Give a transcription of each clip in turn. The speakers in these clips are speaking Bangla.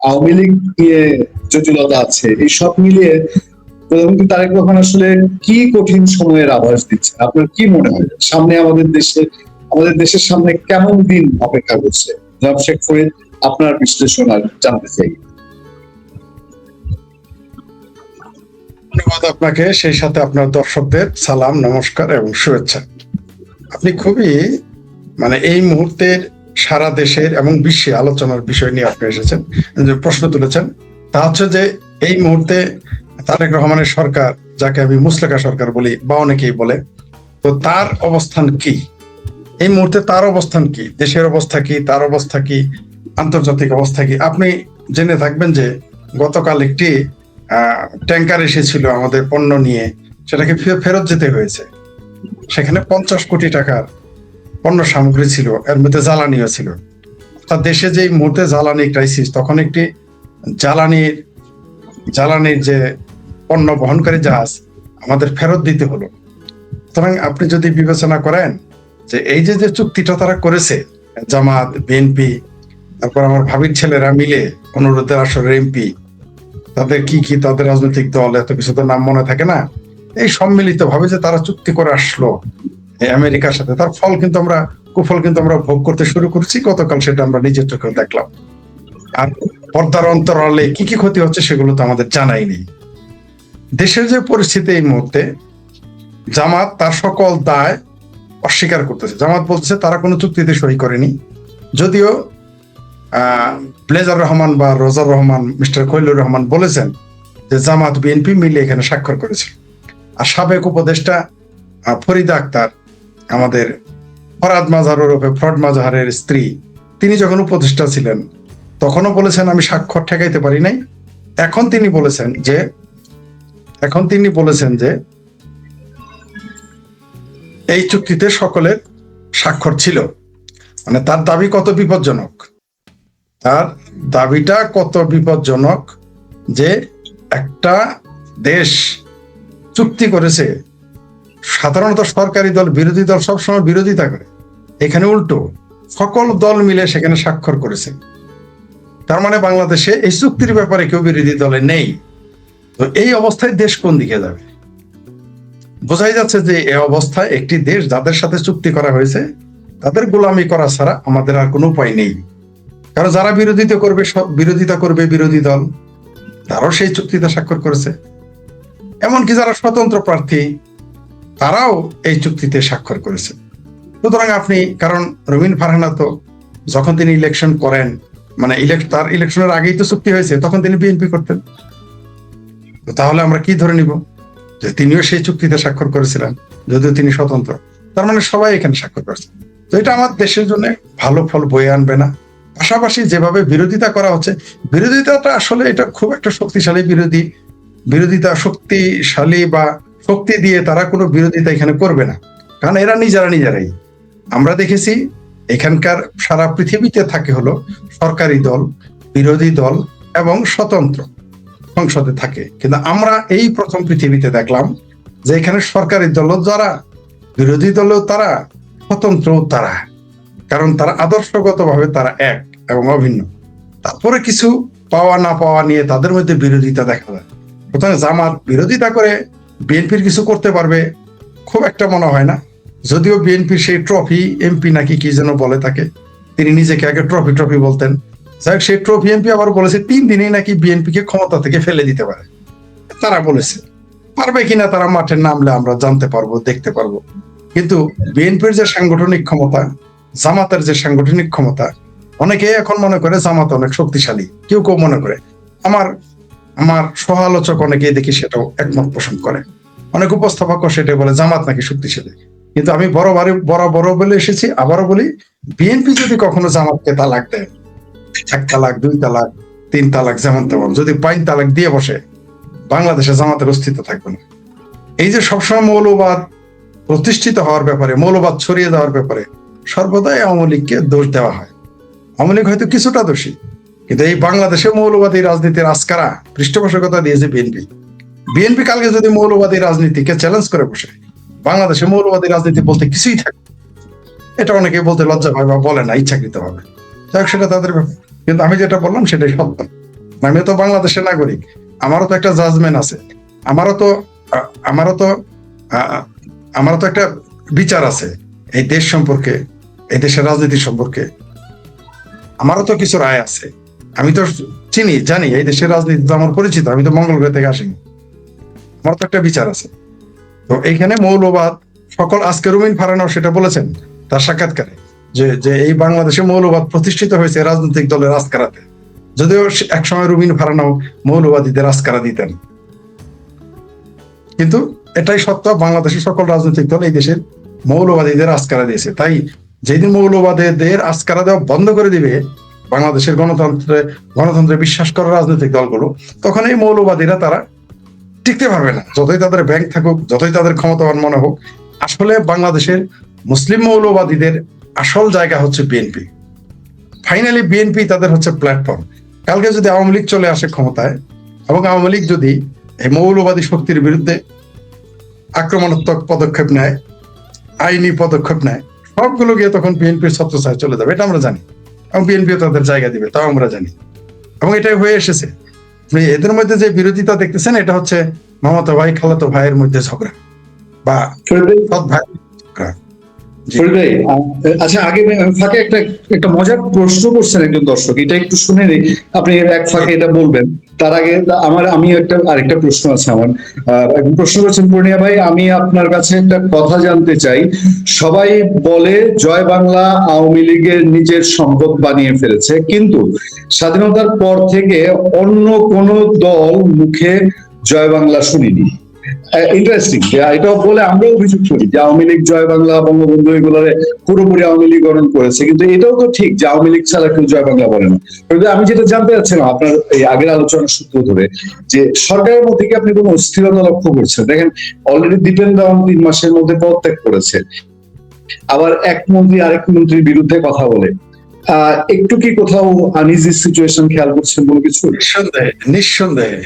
আওয়ামী লীগ নিয়ে জটিলতা আছে, এই সব মিলিয়ে প্রধানমন্ত্রী তারেক রহমান আসলে কি কঠিন সময়ের আভাস দিচ্ছে? আপনার কি মনে হয় সামনে আমাদের দেশের সামনে কেমন দিন অপেক্ষা করছে? জনাব শেখ ফরিদ, আপনার বিশ্লেষণ আর জানতে চাই। ধন্যবাদ আপনাকে, সেই সাথে আপনার দর্শকদের সালাম, নমস্কার এবং শুভেচ্ছা। আপনি খুবই এই মুহূর্তের সারা দেশের এবং বিশ্বে আলোচনার বিষয় নিয়ে আপনি এসেছেন, যে প্রশ্ন তুলেছেন, তা হচ্ছে যে এই মুহূর্তে তারেক রহমানের সরকার, যাকে আমি মুসলেকা সরকার বলি বা অনেকেই বলে, তো তার অবস্থান কি এই মুহূর্তে, তার অবস্থান কি, দেশের অবস্থা কি, তার অবস্থা কি, আন্তর্জাতিক অবস্থা কি। আপনি জেনে থাকবেন যে গতকাল একটি ট্যাঙ্কার এসেছিল আমাদের পণ্য নিয়ে, সেটাকে ফেরত যেতে হয়েছে। সেখানে 50 কোটি টাকার পণ্য সামগ্রী ছিল, এর মধ্যে জ্বালানিও ছিল। অর্থাৎ দেশে যে মুহূর্তে জ্বালানি ক্রাইসিস, তখন একটি জ্বালানির যে পণ্য বহনকারী জাহাজ আমাদের ফেরত দিতে হলো। সুতরাং আপনি যদি বিবেচনা করেন যে এই যে চুক্তিটা তারা করেছে, জামাত, বিএনপি, তারপর আমার ভাবির ছেলেরা মিলে, অনুরোধের আসরের এমপি, তাদের কি তাদের রাজনৈতিক দল, এত কিছু তো নাম মনে থাকে না, এই সম্মিলিত ভাবে যে তারা চুক্তি করে আসলো আমেরিকার সাথে, তার কুফল কিন্তু আমরা ভোগ করতে শুরু করেছি গতকাল, সেটা আমরা নিজের চোখে দেখলাম। আর পর্দার অন্তরালে কি ক্ষতি হচ্ছে সেগুলো তো আমাদের জানাই নেই। দেশের যে পরিস্থিতি এই মুহূর্তে, জামাত তার সকল দায় অস্বীকার করতেছে। জামাত বলতেছে তারা কোনো চুক্তিতে সই করেনি, যদিও ব্লেজার রহমান বা রোজার রহমান, মিস্টার খলিলুর রহমান বলেছেন যে জামাত বিএনপি মিলে এখানে স্বাক্ষর করেছিল। আর সাবেক উপদেষ্টা ফরিদা আক্তার, আমাদের ফরাদ মাজাহার ওরফে ফ্রড মাজাহারের স্ত্রী, তিনি যখন উপদেষ্টা ছিলেন তখনও বলেছেন আমি স্বাক্ষর ঠেকাইতে পারি নাই। এখন তিনি বলেছেন যে এই চুক্তিতে সকলের স্বাক্ষর ছিল। তার দাবি কত বিপজ্জনক, তার দাবিটা কত বিপজ্জনক যে একটা দেশ চুক্তি করেছে, সাধারণত সরকারি দল বিরোধী দল সবসময় বিরোধিতা করে, এখানে উল্টো সকল দল মিলে সেখানে স্বাক্ষর করেছে। তার মানে বাংলাদেশে এই চুক্তির ব্যাপারে কেউ বিরোধী দলে নেই। তো এই অবস্থায় দেশ কোন দিকে যাবে? বোঝাই যাচ্ছে যে এই অবস্থায় একটি দেশ যাদের সাথে চুক্তি করা হয়েছে তাদের গোলামি করা ছাড়া আমাদের আর কোনো উপায় নেই। কারণ যারা বিরোধিতা করবে বিরোধী দল, তারাও সেই চুক্তিতে স্বাক্ষর করেছে। এমনকি যারা স্বতন্ত্র প্রার্থী, তারাও এই চুক্তিতে স্বাক্ষর করেছে। সুতরাং কারণ রবিন ফারহানা তো যখন তিনি ইলেকশন করেন, তার ইলেকশনের আগেই তো চুক্তি হয়েছে, তখন তিনি বিএনপি করতেন। তাহলে আমরা কি ধরে নিব যে তিনিও সেই চুক্তিতে স্বাক্ষর করেছিলেন, যদিও তিনি স্বতন্ত্র? তার মানে সবাই এখানে স্বাক্ষর করেছে। তো এটা আমার দেশের জন্য ভালো ফল বয়ে আনবে না। পাশাপাশি যেভাবে বিরোধিতা করা হচ্ছে, বিরোধিতাটা আসলে এটা খুব একটা শক্তিশালী বিরোধিতা শক্তিশালী বা শক্তি দিয়ে তারা কোনো বিরোধিতা এখানে করবে না, কারণ এরা নিজেরাই। আমরা দেখেছি এখানকার সারা পৃথিবীতে থাকে হলো সরকারি দল, বিরোধী দল এবং স্বতন্ত্র সংসদে থাকে, কিন্তু আমরা এই প্রথম পৃথিবীতে দেখলাম যে এখানে সরকারি দলও যারা, বিরোধী দলেও তারা, স্বতন্ত্রও তারা, কারণ তারা আদর্শগতভাবে তারা এক এবং অভিন্ন। তারপরে কিছু পাওয়া না পাওয়া নিয়ে তাদের মধ্যে বিরোধিতা দেখা যায়। প্রথমে জামাত বিরোধিতা করে বিএনপির কিছু করতে পারবে খুব একটা মনে হয় না, যদিও বিএনপির সেই ট্রফি এমপি নাকি কি যেন বলে তাকে, তিনি নিজেকে আগে ট্রফি বলতেন। যাই সেই ট্রফি এমপি আবার বলেছে 3 দিনেই নাকি বিএনপি কে ক্ষমতা থেকে ফেলে দিতে পারে। তারা বলেছে, পারবে কিনা তারা মাঠে নামলে আমরা জানতে পারবো, দেখতে পারবো। কিন্তু বিএনপির যে সাংগঠনিক ক্ষমতা, জামাতের যে সাংগঠনিক ক্ষমতা, অনেকে এখন মনে করে জামাত অনেক শক্তিশালী, কেউ মনে করে। আমার সহালোচক অনেকেই দেখি সেটাও একমত পোষণ করে, অনেক উপস্থাপক সেটাই বলে জামাত নাকি শক্তিশালী। কিন্তু আমি বড় বলে এসেছি, আবারও বলি, বিএনপি যদি কখনো জামাতকে তালাক দেয়, 1 তালাক, 2 তালাক, 3 তালাক, যেমন তেমন, যদি 5 তালাক দিয়ে বসে, বাংলাদেশে জামাতের অস্তিত্ব থাকবে না। এই যে সবসময় মৌলবাদ প্রতিষ্ঠিত হওয়ার ব্যাপারে, মৌলবাদ ছড়িয়ে যাওয়ার ব্যাপারে সর্বদাই আওয়ামী লীগকে দোষ দেওয়া হয়। আওয়ামী লীগ হয়তো কিছুটা দোষী, কিন্তু এই বাংলাদেশে মৌলবাদী রাজনীতির আস্কারা পৃষ্ঠপোষকতা দিয়েছে বিএনপি কালকে যদি মৌলবাদী রাজনীতিকে চ্যালেঞ্জ করে বসে, বাংলাদেশে মৌলবাদী রাজনীতি বলতে কিছুই থাকে, এটা অনেকে বলতে লজ্জা পায় বা বলে না ইচ্ছাকৃত ভাবে, যাই হোক সেটা তাদের ব্যাপার। কিন্তু আমি যেটা বললাম সেটাই সত্য, আমিও তো বাংলাদেশের নাগরিক, আমারও তো একটা জাজমেন্ট আছে, আমারও তো আমারও তো আমারও তো একটা বিচার আছে এই দেশ সম্পর্কে, এই দেশের রাজনীতি সম্পর্কে। আমারও তো কিছু রায় আছে, আমি তো চিনি জানি এই দেশের রাজনীতি তো আমার পরিচিত, আমি তো মঙ্গল গ্রহ থেকে আসিনি, আমার তো একটা বিচার আছে। তো এইখানে মৌলবাদ সকল, আজকে রুমিন ফারানাও সেটা বলেছেন তার সাক্ষাৎকারে, যে যে এই বাংলাদেশে মৌলবাদ প্রতিষ্ঠিত হয়েছে রাজনৈতিক দলের আস্কারাতে, যদিও একসময় রুমিন ফারানাও মৌলবাদীদের আস্কারা দিতেন, কিন্তু এটাই সত্য, বাংলাদেশের সকল রাজনৈতিক দল এই দেশের মৌলবাদীদের আস্কারা দিয়েছে। তাই যেদিন মৌলবাদীদের আস্কারা দেওয়া বন্ধ করে দিবে বাংলাদেশের গণতন্ত্রে বিশ্বাস করা রাজনৈতিক দলগুলো, তখন এই মৌলবাদীরা তারা টিকতে পারবে না, যতই তাদের ব্যাংক থাকুক, যতই তাদের ক্ষমতাবান মনে হোক। আসলে বাংলাদেশের মুসলিম মৌলবাদীদের আসল জায়গা হচ্ছে বিএনপি। ফাইনালি বিএনপি তাদের হচ্ছে প্ল্যাটফর্ম। কালকে যদি আওয়ামী লীগ চলে আসে ক্ষমতায়, এবং আওয়ামী লীগ যদি এই মৌলবাদী শক্তির বিরুদ্ধে আক্রমণাত্মক পদক্ষেপ নেয়, আইনি পদক্ষেপ নেয়, সবগুলো গিয়ে তখন বিএনপির ছত্রছায়ায় চলে যাবে, এটা আমরা জানি, এবং বিএনপিও তাদের জায়গা দিবে, তাও আমরা জানি, এবং এটাই হয়ে এসেছে। এদের মধ্যে যে বিরোধিতা দেখতেছেন, এটা হচ্ছে মামাতো ভাই খালাতো ভাইয়ের মধ্যে ঝগড়া বা সৎ ভাই ঝগড়া। ফরিদ ভাই, আচ্ছা, আগে ফাঁকে একটা মজার প্রশ্ন করছেন একজন দর্শক, এটা একটু শুনে নিই, আপনি এক ফাঁকে এটা বলবেন। তার আগে আমি আরেকটা প্রশ্ন আছে আমার। একজন প্রশ্ন করছেন পূর্ণিয়া ভাই, আমি আপনার কাছে একটা কথা জানতে চাই। সবাই বলে জয় বাংলা আওয়ামী লীগের নিজের সম্পদ বানিয়ে ফেলেছে, কিন্তু স্বাধীনতার পর থেকে অন্য কোন দল মুখে জয় বাংলা শুনিনি। ইন্টারেস্টিং, এটাও বলে আমরা অভিযোগ করি যে আওয়ামী লীগ জয় বাংলা বঙ্গবন্ধু এগুলোরে পুরোপুরি আওয়ামী লীগ গঠন করেছে, কিন্তু এটাও তো ঠিক যে আওয়ামী লীগ ছাড়া কেউ জয় বাংলা বলে না। আমি যেটা জানতে চাচ্ছিলাম আপনার এই আগের আলোচনার সূত্র ধরে, যে সরকারের মধ্যে কি আপনি কোনো অস্থিরতা লক্ষ্য করছেন? দেখেন, অলরেডি দীপেন দেওয়ান 3 মাসের মধ্যে পদত্যাগ করেছে, আবার এক মন্ত্রী আরেক মন্ত্রীর বিরুদ্ধে কথা বলে, একটু কি কোথাও আনইজি সিচুয়েশন খেয়াল করছেন কোনো কিছু? নিঃসন্দেহে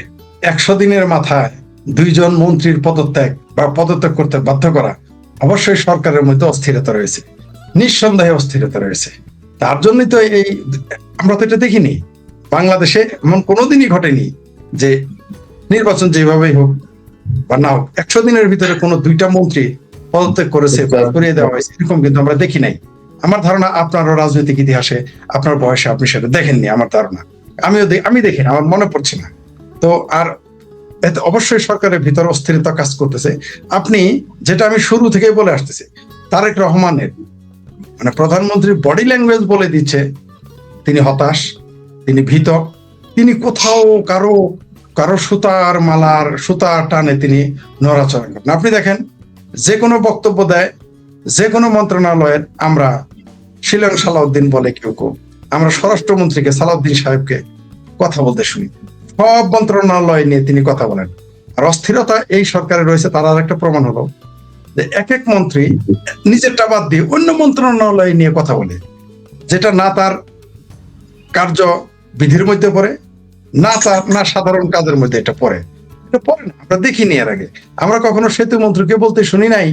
100 দিনের মাথায় 2 জন মন্ত্রীর পদত্যাগ করতে বাধ্য করা, অবশ্যই সরকারের মধ্যে অস্থিরতা রয়েছে, নিঃসন্দেহে অস্থিরতা রয়েছে। তার জন্যই তো আমরা তো এটা দেখিনি, বাংলাদেশে এমন কোনোদিনই ঘটেনি যে নির্বাচন যেভাবেই হোক বা না হোক 100 দিনের ভিতরে কোনো 2টা মন্ত্রী পদত্যাগ করেছে বা করিয়ে দেওয়া হয়েছে, এরকম কিন্তু আমরা দেখি নাই। আমার ধারণা আপনারও রাজনৈতিক ইতিহাসে, আপনার বয়সে আপনি সেটা দেখেননি, আমার ধারণা। আমি দেখিনি, আমার মনে পড়ছে না। তো আর এতে অবশ্যই সরকারের ভিতরে অস্থিরতা কাজ করতেছে। আপনি যেটা আমি শুরু থেকে বলে আসতেছি, তারেক রহমানের মানে প্রধানমন্ত্রীর বডি ল্যাঙ্গুয়েজ বলে দিচ্ছে তিনি হতাশ, তিনি ভীত, তিনি কোথাও কারো সুতা টানে তিনি নড়াচড়া করেন। আপনি দেখেন, যে কোনো বক্তব্য দেয়, যে কোনো মন্ত্রণালয়ের, আমরা শিলং সালাউদ্দিন বলে কেউ, আমরা স্বরাষ্ট্রমন্ত্রীকে সালাউদ্দিন সাহেবকে কথা বলতে শুনি, সব মন্ত্রণালয় নিয়ে তিনি কথা বলেন। আর অস্থিরতা এই সরকারে রয়েছে, তার আর একটা প্রমাণ হলো যে এক মন্ত্রী নিজেরটা বাদ দিয়ে অন্য মন্ত্রণালয় নিয়ে কথা বলে, যেটা না তার কার্য বিধির মধ্যে পড়ে, না সাধারণ কাজের মধ্যে এটা পড়ে না, আমরা দেখিনি এর আগে। আমরা কখনো সেতু মন্ত্রীকে বলতে শুনি নাই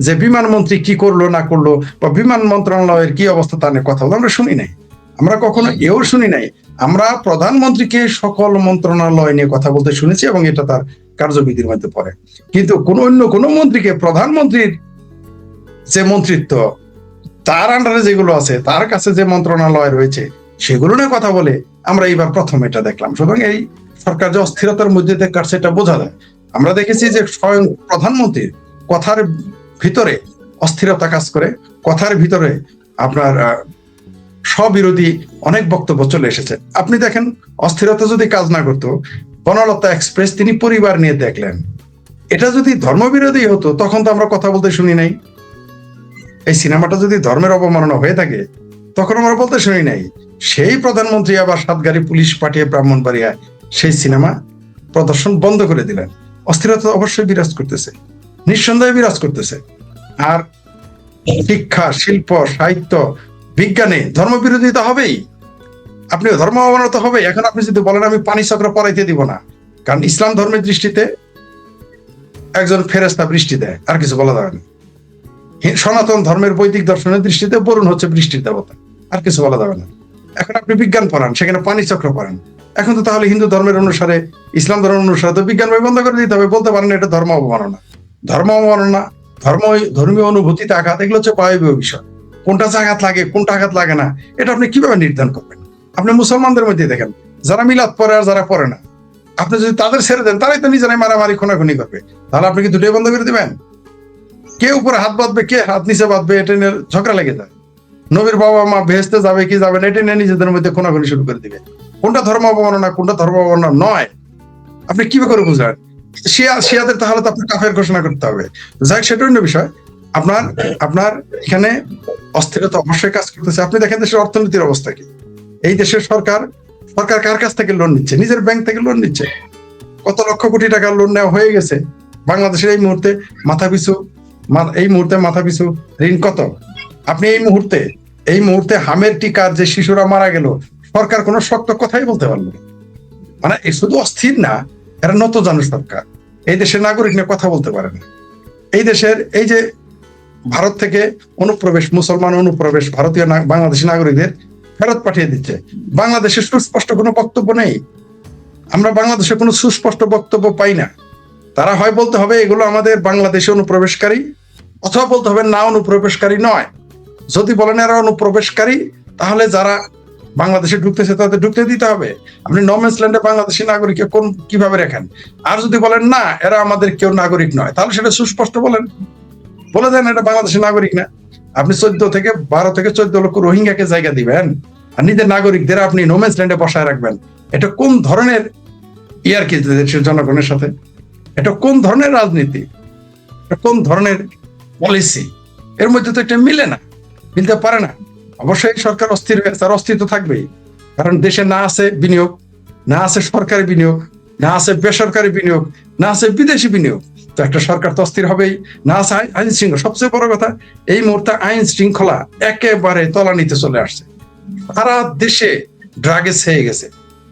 যে বিমান মন্ত্রী কি করলো না করলো, বা বিমান মন্ত্রণালয়ের কি অবস্থা তা নিয়ে কথা বললো, আমরা শুনি নাই। আমরা কখনো এও শুনি নাই, আমরা প্রধানমন্ত্রীকে সকল মন্ত্রণালয় নিয়ে কথা বলতে শুনেছি, এবং এটা তার কার্যবিধির মধ্যে পড়ে। কিন্তু অন্য কোনো মন্ত্রীকে প্রধানমন্ত্রীর যে মন্ত্রিত্ব, তার আন্ডারে যেগুলো আছে, তার কাছে যে মন্ত্রণালয় রয়েছে, সেগুলো নিয়ে কথা বলে আমরা এইবার প্রথম এটা দেখলাম। সুতরাং এই সরকার যে অস্থিরতার মধ্যে কাটছে এটা বোঝা যায়। আমরা দেখেছি যে স্বয়ং প্রধানমন্ত্রীর কথার ভিতরে অস্থিরতা কাজ করে, কথার ভিতরে আপনার স্ববিরোধী অনেক বক্তব্য চলে এসেছে। আপনি দেখেন, অস্থিরতা যদি কাজ না করতো, বনলতা এক্সপ্রেস তিনি পরিবার নিয়ে দেখলেন, এটা যদি ধর্মবিরোধী হতো তখন তো আমরা কথা বলতে শুনি নাই। এই সিনেমাটা যদি ধর্মের অবমাননা হয়ে থাকে তখন আমরা বলতে শুনি নাই। সেই প্রধানমন্ত্রী আবার 7 গাড়ি পুলিশ পাঠিয়ে ব্রাহ্মণবাড়িয়ায় সেই সিনেমা প্রদর্শন বন্ধ করে দিলেন। অস্থিরতা অবশ্যই বিরাজ করতেছে, নিঃসন্দেহে বিরাজ করতেছে। আর শিক্ষা, শিল্প, সাহিত্য, বিজ্ঞানে ধর্মবিরোধিতা হবেই, আপনি ধর্ম অবমাননা হবে। এখন আপনি যদি বলেন আমি পানি চক্র পড়াইতে দিব না, কারণ ইসলাম ধর্মের দৃষ্টিতে একজন ফেরেশতা বৃষ্টি দেয়, আর কিছু বলা যাবে না। সনাতন ধর্মের বৈদিক দর্শনের দৃষ্টিতে বরুণ হচ্ছে বৃষ্টির দেবতা, আর কিছু বলা যাবে না। এখন আপনি বিজ্ঞান পড়ান, সেখানে পানি চক্র পড়ান, এখন তো তাহলে হিন্দু ধর্মের অনুসারে, ইসলাম ধর্মের অনুসারে তো বিজ্ঞান বই বন্ধ করে দিতে হবে। বলতে পারেন এটা ধর্ম অবমাননা। ধর্ম অবমাননা, ধর্মীয় অনুভূতিতে আঘাত, এগুলো হচ্ছে বায়বীয় বিষয়। কোনটা আঘাত লাগে, কোনটা আঘাত লাগে না, এটা আপনি কিভাবে নির্ধারণ করবেন? আপনি মুসলমানদের মধ্যে দেখেন, যারা মিলাদ পড়ে আর যারা পড়ে না, আপনি যদি তাদের ছেড়ে দেন, তারাই তো নিজেরাই মারামারি খুনাখুনি করবে। তাহলে আপনি কি দুটোই বন্ধ করে দিবেন? কে উপরে হাত বাঁধবে, কে হাত নিচে বাঁধবে, এটা নিয়ে ঝগড়া লেগে যায়। নবীর বাবা মা বেহেশতে যাবে কি যাবে না, এটা নিয়ে নিজেদের মধ্যে খুনাখুনি শুরু করে দিবে। কোনটা ধর্ম অবমাননা, কোনটা ধর্ম অবমাননা নয়, আপনি কিভাবে করে বুঝলেন? শিয়াদের তাহলে তো আপনি কাফের ঘোষণা করতে হবে। যাই, সেটা অন্য বিষয়। আপনার এখানে অস্থিরতা অবশ্যই কাজ করতেছে। আপনি দেখেন দেশের অর্থনীতির অবস্থা কি। এই দেশের সরকার কার কাছ থেকে লোন নিচ্ছে? নিজের ব্যাংক থেকে লোন নিচ্ছে। কত লক্ষ কোটি টাকার লোন নেওয়া হয়ে গেছে। বাংলাদেশের এই মুহূর্তে মাথা পিছু ঋণ কত? আপনি এই মুহূর্তে হামের টিকার যে শিশুরা মারা গেল, সরকার কোনো শক্ত কথাই বলতে পারলো না। মানে শুধু অস্থির না, এরা নত জানো সরকার। এই দেশের নাগরিক নিয়ে কথা বলতে পারে না। এই দেশের এই যে ভারত থেকে মুসলমান অনুপ্রবেশ ভারতীয় বাংলাদেশি নাগরিকদের ফেরত পাঠিয়ে দিচ্ছে। বাংলাদেশের সুস্পষ্ট কোনো বক্তব্য নেই। আমরা বাংলাদেশে কোনো সুস্পষ্ট বক্তব্য পাই না। তারা হয় বলতে হবে এগুলো আমাদের বাংলাদেশে অনুপ্রবেশকারী, অথবা বলতে হবে না, অনুপ্রবেশকারী নয়। যদি বলেন এরা অনুপ্রবেশকারী, তাহলে যারা বাংলাদেশে ঢুকতেছে তাদের ঢুকতে দিতে হবে। আপনি নমেন্স ল্যান্ডে বাংলাদেশি নাগরিককে কিভাবে রাখেন? আর যদি বলেন না, এরা আমাদের কেউ নাগরিক নয়, তাহলে সেটা সুস্পষ্ট বলে দেন এটা বাংলাদেশের নাগরিক না। আপনি 12 থেকে 14 লক্ষ রোহিঙ্গাকে জায়গা দিবেন, আর নিজের নাগরিকদের আপনি নোম্যান্স ল্যান্ডে বসায় রাখবেন। এটা কোন ধরনের ইয়ারকি দেশের জনগণের সাথে? এটা কোন ধরনের রাজনীতি? এটা কোন ধরনের পলিসি? এর মধ্যে তো এটা মিলতে পারে না। অবশ্যই সরকার অস্থির হয়ে, তার অস্তিত্ব থাকবেই। কারণ দেশে না আছে বিনিয়োগ, না আছে সরকারি বিনিয়োগ, না আছে বেসরকারি বিনিয়োগ, না আছে বিদেশি বিনিয়োগ। তো একটা সরকার তো অস্থির হবেই। না আছে আইন শৃঙ্খলা। সবচেয়ে বড় কথা, এই মুহূর্তে আইন শৃঙ্খলা একেবারে তলানিতে চলে আসছে। সারা দেশে ড্রাগে ছেয়ে গেছে,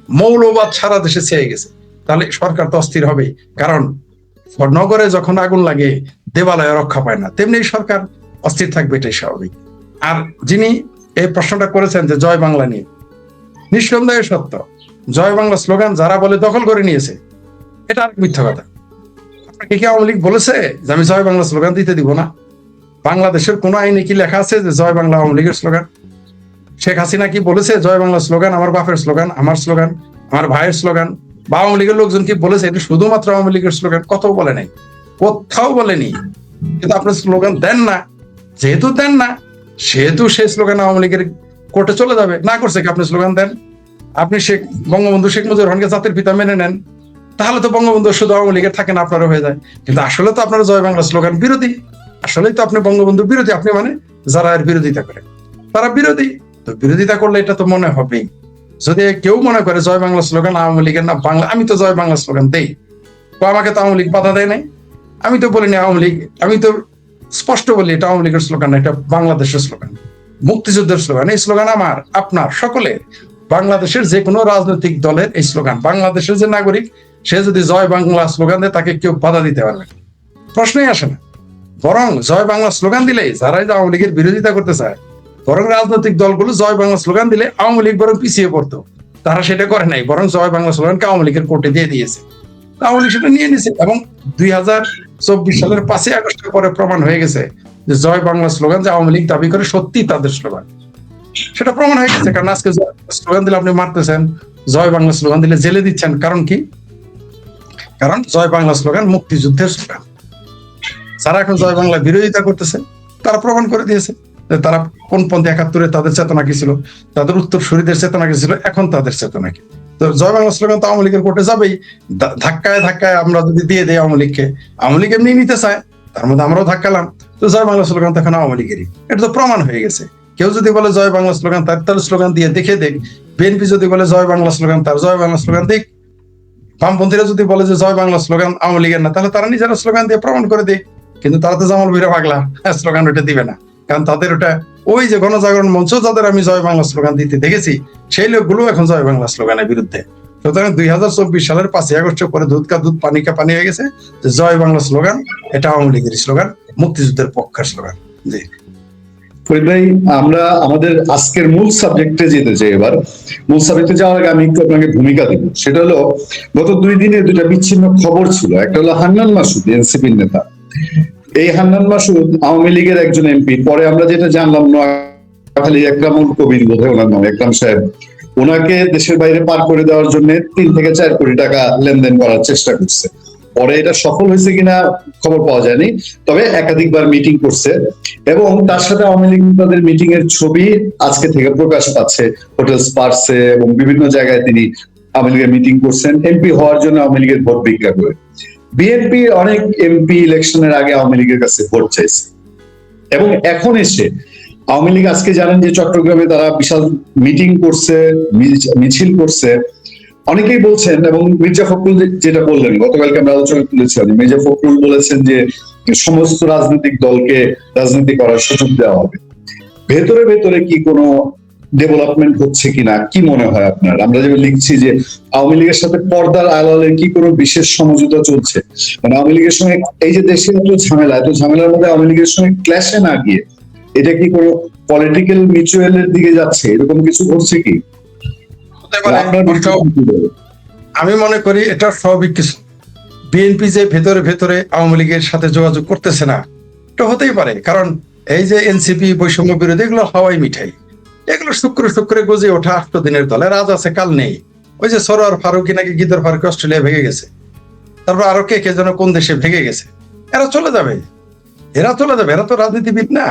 মৌলবাদ সারা দেশে ছেয়ে গেছে। তাহলে সরকার তো অস্থির হবেই। কারণ নগরে যখন আগুন লাগে, দেবালয়ে রক্ষা পায় না, তেমনি সরকার অস্থির থাকবে, এটাই স্বাভাবিক। আর যিনি এই প্রশ্নটা করেছেন যে জয় বাংলা নিয়ে, নিঃসন্দেহে সত্য। জয় বাংলা স্লোগান যারা বলে দখল করে নিয়েছে, এটা আর মিথ্যা কথা। আপনাকে কি আওয়ামী লীগ বলেছে যে আমি জয় বাংলা স্লোগান দিতে দিব না? বাংলাদেশের কোন আইনে কি লেখা আছে যে জয় বাংলা আওয়ামী লীগের স্লোগান? শেখ হাসিনা কি বলেছে জয় বাংলা স্লোগান আমার বাপের স্লোগান, আমার স্লোগান, আমার ভাইয়ের স্লোগান? বা আওয়ামী লীগের লোকজন কি বলেছে এটা শুধুমাত্র আওয়ামী লীগের স্লোগান? কোথাও বলে নাই, কোথাও বলেনি। কিন্তু আপনি স্লোগান দেন না, যেহেতু দেন না, সেহেতু সেই স্লোগান আওয়ামী লীগের কোর্টে চলে যাবে। না করছে কি আপনি স্লোগান দেন? আপনি বঙ্গবন্ধু শেখ মুজিবুর রহমানকে জাতির পিতা মেনে নেন, তাহলে তো বঙ্গবন্ধু শুধু আওয়ামী লীগের থাকে না, আপনারও হয়ে যায়। কিন্তু আসলে তো আপনারা জয় বাংলা স্লোগান বিরোধী। আসলেই তো আপনি বঙ্গবন্ধু বিরোধী। আপনি মানে যারা এর বিরোধিতা করে তারা বিরোধী। তো বিরোধিতা করলে এটা তো মনে হবেই। যদি কেউ মনে করে জয় বাংলা স্লোগান আওয়ামী লীগের না বাংলা, আমি তো জয় বাংলা স্লোগান দেই, আমাকে তো আওয়ামী লীগ বাধা দেয় নাই। আমি তো বলিনি আওয়ামী লীগ, আমি তো স্পষ্ট বলি এটা আওয়ামী লীগের স্লোগান, এটা বাংলাদেশের স্লোগান, মুক্তিযুদ্ধের স্লোগান। এই স্লোগান আমার, আপনার, সকলের, বাংলাদেশের যে কোনো রাজনৈতিক দলের এই স্লোগান। বাংলাদেশের যে নাগরিক, সে যদি জয় বাংলা স্লোগান দেয়, তাকে কেউ বাধা দিতে পারবে, প্রশ্নই আসে না। বরং জয় বাংলা স্লোগান দিলে যারাই আওয়ামী লীগের বিরোধিতা করতে চায়, বরং রাজনৈতিক দলগুলো জয় বাংলা স্লোগান দিলে আওয়ামী লীগ বরং পিছিয়ে পড়তো। তারা সেটা করে নাই, বরং জয় বাংলা স্লোগানকে আওয়ামী লীগের কোর্টে দিয়ে দিয়েছে। আওয়ামী লীগ সেটা নিয়ে নিছে, এবং 2024 সালের 5ই আগস্টের পরে প্রমাণ হয়ে গেছে যে জয় বাংলা স্লোগান যে আওয়ামী লীগ দাবি করে সত্যি তাদের স্লোগান, সেটা প্রমাণ হয়ে গেছে। কারণ আজকে স্লোগান দিলে আপনি মারতেছেন, জয় বাংলা স্লোগান দিলে জেলে দিচ্ছেন। কারণ কি? কারণ জয় বাংলা স্লোগান মুক্তিযুদ্ধের স্লোগান। যারা এখন জয় বাংলা বিরোধিতা করতেছে, তারা প্রমাণ করে দিয়েছে যে তারা কোন পন্থী 71-এ তাদের চেতনা কি ছিল, তাদের উত্তরসূরিদের চেতনা কি ছিল, এখন তাদের চেতনা কি। তো জয় বাংলা স্লোগান তো আওয়ামী লীগের কোর্টে যাবেই। ধাক্কায় আমরা যদি দিয়ে দেই আওয়ামী লীগকে, আওয়ামী লীগ এমনি নিতে চায়, তার মধ্যে আমরাও ধাক্কালাম, তো জয় বাংলা স্লোগান তো এখন আওয়ামী লীগেরই। এটা তো প্রমাণ হয়ে গেছে। কেউ যদি বলে জয় বাংলা স্লোগান তার স্লোগান দিয়ে দেখে দেখ। বিএনপি যদি বলে জয় বাংলা স্লোগান তার, জয় বাংলা স্লোগান দিক। বামপন্থীরা যদি বলে যে জয় বাংলা স্লোগান আওয়ামী লীগের না, তাহলে তারা নিজেরা স্লোগান দিয়ে প্রমাণ করে দিক। কিন্তু তারা তো জামাল ভৈরা পাগলা, স্লোগান ওটা দিবে না। কারণ তাদের ওটা ওই যে গণজাগরণ মঞ্চ, যাদের আমি জয় বাংলা স্লোগান দিতে দেখেছি, সেই লোকগুলো এখন জয় বাংলা স্লোগানের বিরুদ্ধে। সুতরাং 2024 সালের 5ই আগস্টের পরে দুধ কা দুধ পানি কা পানি হয়ে গেছে যে জয় বাংলা স্লোগান এটা আওয়ামী লীগের স্লোগান, মুক্তিযুদ্ধের পক্ষের স্লোগান। জি। ফরিদ ভাই, আমরা আমাদের আজকের মূল সাবজেক্টে যেতে চাই। এবার মূল সাবজেক্টে যাওয়ার আগে আমি একটু আপনাকে ভূমিকা দিব। সেটা হলো, গত 2 দিনে দুটা বিচ্ছিন্ন খবর ছিল। একটা হলো হান্নান মাসুদ, এনসিপির নেতা। এই হান্নান মাসুদ আওয়ামী লীগের একজন এমপি। পরে আমরা যেটা জানলাম, নোয়াখালী একরামুল কবির বোধহয় ওনার নাম, একরাম সাহেব, ওনাকে দেশের বাইরে পার করে দেওয়ার জন্য 3 থেকে 4 কোটি টাকা লেনদেন করার চেষ্টা করছে। পরে এটা সফল হয়েছে কিনা খবর পাওয়া যায়নি, তবে একাধিকবার মিটিং করছে। এবং তার সাথে আওয়ামী লীগ নেতাদের মিটিং এর ছবি আজকে থেকে প্রকাশ পাচ্ছে হোটেল স্পার্সে এবং বিভিন্ন জায়গায় তিনি আওয়ামী লীগের মিটিং করছেন এমপি হওয়ার জন্য, আওয়ামী লীগের ভোট ভিক্ষা করে। বিএনপি অনেক এমপি ইলেকশনের আগে আওয়ামী লীগের কাছে ভোট চাইছে, এবং এখন এসে আওয়ামী লীগ আজকে জানেন যে চট্টগ্রামে তারা বিশাল মিটিং করছে, মিছিল করছে। অনেকেই বলছেন, এবং মির্জা ফখরুল যেটা বললেন, গতকালকে আমরা আলোচনা তুলেছিলাম, মির্জা ফখরুল বলেছেন যে সমস্ত রাজনৈতিক দলকে রাজনীতি করার সুযোগ দেওয়া হবে। ভেতরে ভেতরে কি কোনো ডেভেলপমেন্ট হচ্ছে কিনা, কি মনে হয় আপনার? আমরা যেভাবে লিখছি যে আওয়ামী লীগের সাথে পর্দার আড়ালে কি কোনো বিশেষ সমঝোতা চলছে? মানে আওয়ামী লীগের সঙ্গে এই যে দেশে এত ঝামেলার মধ্যে আওয়ামী লীগের সঙ্গে ক্ল্যাশে না গিয়ে এটা কি কোনো পলিটিক্যাল মিউচুয়ালের দিকে যাচ্ছে, এরকম কিছু ঘটছে কি? আমি মনে করি এটা স্বাভাবিক কিছু। বিএনপি যে ভেতরে ভেতরে আওয়ামী লীগের সাথে যোগাযোগ করতেছে না, এটা হতেই পারে। কারণ এই যে এনসিপি, বৈষম্য বিরোধী, এগুলো হাওয়াই মিঠাই, এগুলো শুক্রে শুক্রে গজে ওঠা 8 দিনের দল। আজ আছে কাল নেই। ওই যে সরোয়ার ফারুকি নাকি গিদর ফারুকি অস্ট্রেলিয়া ভেঙে গেছে, তারপর আরো কে কে যেন কোন দেশে ভেঙে গেছে। এরা চলে যাবে, এরা তো রাজনীতিবিদ না,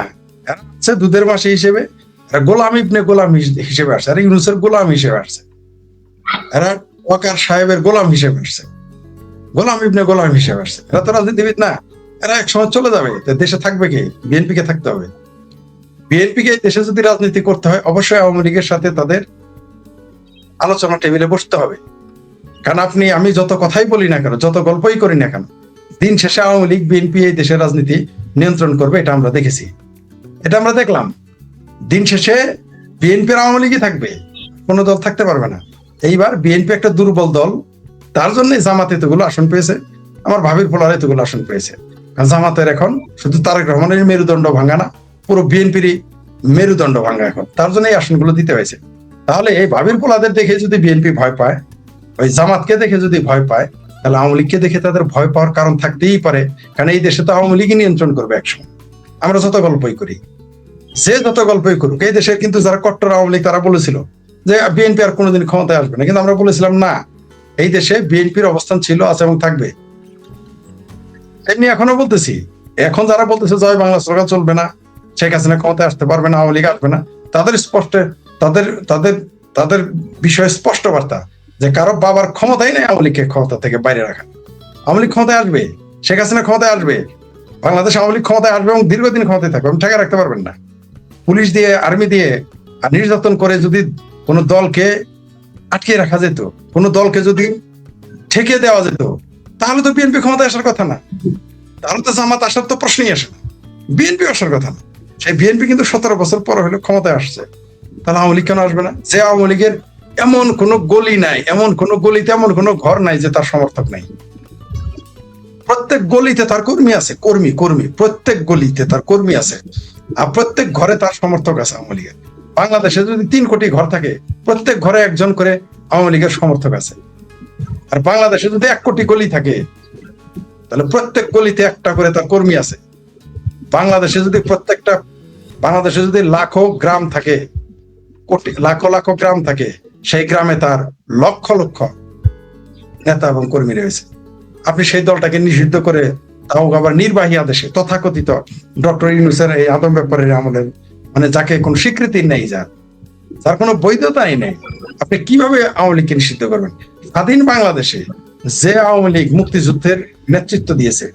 এরা হচ্ছে দুধের মাসি হিসেবে, এরা গোলাম ইবনে গোলাম হিসেবে আসছে, এরা ইউনুসের গোলাম হিসেবে আসছে, এরা ওয়াকার সাহেবের গোলাম হিসেবে আসছে, গোলাম ইবনে গোলাম হিসেবে আসছে। এরা তো রাজনীতিবিদ না, এরা এক সময় চলে যাবে। দেশে থাকবে কে? বিএনপি কে থাকতে হবে। বিএনপি কে দেশে যদি রাজনীতি করতে হয়, অবশ্যই আওয়ামী লীগের সাথে তাদের আলোচনা টেবিলে বসতে হবে। কারণ আমি যত কথাই বলি না কেন, যত গল্পই করি না কেন, দিন শেষে আওয়ামী লীগ বিএনপি এই দেশের রাজনীতি নিয়ন্ত্রণ করবে, এটা আমরা দেখেছি, এটা আমরা দেখলাম। দিন শেষে বিএনপির আওয়ামী লীগই থাকবে, কোনো দল থাকতে পারবে না। এইবার বিএনপি একটা দুর্বল দল, তার জন্য জামাত এতগুলো আসন পেয়েছে, আমার ভাবির পোলার এতগুলো আসন পেয়েছে। কারণ জামাতের এখন শুধু তারেক রহমানের মেরুদণ্ড ভাঙা না, পুরো বিএনপির মেরুদণ্ড ভাঙা এখন, তার জন্য এই আসনগুলো দিতে হয়েছে। তাহলে এই ভাবির পোলাদের দেখে যদি বিএনপি ভয় পায়, ওই জামাতকে দেখে যদি ভয় পায়, তাহলে আওয়ামী লীগকে দেখে তাদের ভয় পাওয়ার কারণ থাকতেই পারে। কারণ এই দেশে তো আওয়ামী লীগই নিয়ন্ত্রণ করবে একসময়। আমরা যত গল্পই করি, যে যত গল্পই করুক, এই দেশের কিন্তু যারা কট্টর আওয়ামী লীগ তারা বলেছিল যে বিএনপি আর কোনোদিন ক্ষমতায় আসবে না, কিন্তু আমরা বলেছিলাম না, এই দেশে বিএনপির অবস্থান ছিল, আছে এবং থাকবে। এমনি এখনো বলতেছি, এখন যারা বলতেছে জয় বাংলা স্লোগান চলবে না, শেখ হাসিনা ক্ষমতায় আসতে পারবে না, আওয়ামী লীগ আসবে না, তাদের স্পষ্ট তাদের বিষয়ে স্পষ্ট বার্তা যে কারো বাবার ক্ষমতাই নেই আওয়ামী লীগকে ক্ষমতা থেকে বাইরে রাখা। আওয়ামী লীগ ক্ষমতায় আসবে, শেখ হাসিনা ক্ষমতায় আসবে, বাংলাদেশ আওয়ামী লীগ ক্ষমতায় আসবে এবং দীর্ঘদিন ক্ষমতায় থাকবে, এবং ঠেকা রাখতে পারবেন না। পুলিশ দিয়ে, আর্মি দিয়ে আর নির্যাতন করে যদি কোনো দলকে আটকে রাখা যেত, কোনো দলকে যদি ঠেকে দেওয়া যেত, তাহলে তো বিএনপি ক্ষমতায় আসার কথা না, তাহলে তো জামাত আসার তো প্রশ্নই আসে না, বিএনপি আসার কথা না। সেই বিএনপি কিন্তু 17 বছর পর হলে ক্ষমতায় আসছে, তাহলে আওয়ামী লীগ কেন আসবে না? যে আওয়ামী লীগের এমন কোনো গলি নাই, এমন কোনো গলিতে এমন কোনো ঘর নাই যে তার সমর্থক নাই। প্রত্যেক গলিতে তার কর্মী আছে, কর্মী প্রত্যেক গলিতে তার কর্মী আছে, আর প্রত্যেক ঘরে তার সমর্থক আছে আওয়ামী লীগের। বাংলাদেশে যদি 3 কোটি ঘর থাকে, প্রত্যেক ঘরে একজন করে আওয়ামী লীগের সমর্থক আছে। আর বাংলাদেশে যদি 1 কোটি গলি থাকে, তাহলে প্রত্যেক গলিতে একটা করে তার কর্মী আছে। বাংলাদেশে যদি লাখো গ্রাম থাকে, লাখো গ্রাম থাকে, সেই গ্রামে তার লক্ষ লক্ষ নেতা এবং কর্মী রয়েছে। আপনি সেই দলটাকে নিষিদ্ধ করে, তাও আবার নির্বাহী আদেশে, তথাকথিত ডক্টর ইউনূসের এই আদম ব্যাপারের আমলের, মানে যাকে কোনো স্বীকৃতি নেই, যার কোনো বৈধতাই নেই, আপনি কিভাবে আওয়ামী লীগকে নিষিদ্ধ করবেন? স্বাধীন বাংলাদেশে যে আওয়ামী লীগ মুক্তিযুদ্ধের নেতৃত্ব দিয়েছে,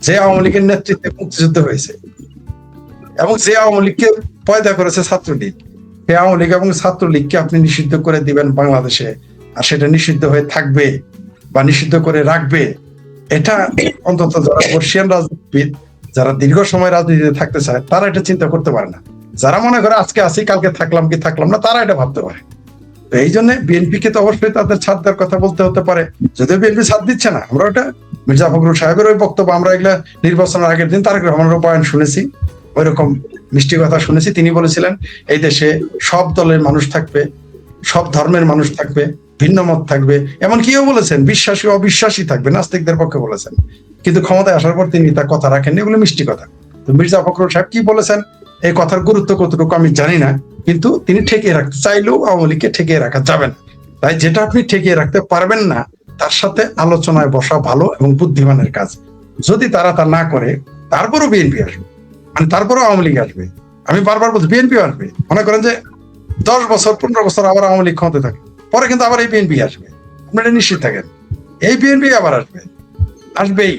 যে আওয়ামী লীগের নেতৃত্বে মুক্তিযুদ্ধ হয়েছে, এবং যে আওয়ামী লীগকে পয়দা করেছে ছাত্রলীগ, সেই আওয়ামী লীগ এবং ছাত্রলীগকে আপনি নিষিদ্ধ করে দিবেন বাংলাদেশে, আর সেটা নিষিদ্ধ হয়ে থাকবে বা নিষিদ্ধ করে রাখবে, এটা অন্তত যারা বর্ষিয়ান রাজনীতিবিদ, যারা দীর্ঘ সময় রাজনীতিতে থাকতে চায়, তারা এটা চিন্তা করতে পারে না। যারা মনে করে আজকে আসি কালকে থাকলাম কি থাকলাম না, তারা এটা ভাবতে পারে। তো এই জন্য বিএনপি কে তো অবশ্যই তাদের ছাড় দেওয়ার কথা বলতে হতে পারে, যদিও বিএনপি ছাড় দিচ্ছে না। আমরা ওটা মির্জা ফখরুল সাহেবের ওই বক্তব্য, আমরা এগুলা নির্বাচনের আগের দিন তারেক রহমানের বয়ান শুনেছি, ওইরকম মিষ্টি কথা শুনেছি। তিনি বলেছিলেন এই দেশে সব দলের মানুষ থাকবে, সব ধর্মের মানুষ থাকবে, ভিন্ন মত থাকবে, এমন কেউ বলেছেন বিশ্বাসী অবিশ্বাসী থাকবে, নাস্তিকদের পক্ষে বলেছেন। কিন্তু ক্ষমতায় আসার পর তিনি তার কথা রাখেন, এগুলো মিষ্টি কথা। তো মির্জা ফখরুল সাহেব কি বলেছেন, এই কথার গুরুত্ব কতটুকু আমি জানি না, কিন্তু তিনি ঠেকিয়ে রাখতে চাইলেও আওয়ামী লীগকে ঠেকিয়ে রাখা যাবে না। তাই যেটা আপনি ঠেকিয়ে রাখতে পারবেন না তার সাথে আলোচনায় বসা ভালো এবং বুদ্ধিমানের কাজ। যদি তারা তা না করে তারপরও বিএনপি আসবে, মানে তারপরও আওয়ামী লীগ আসবে। আমি বারবার বলছি বিএনপি আসবে। মনে করেন যে 10 বছর 15 বছর আবার আওয়ামী লীগ ক্ষমতায় থাকে, পরে কিন্তু আবার এই বিএনপি আসবে, আপনারা নিশ্চিত থাকেন। এই বিএনপি আবার আসবে, আসবেই।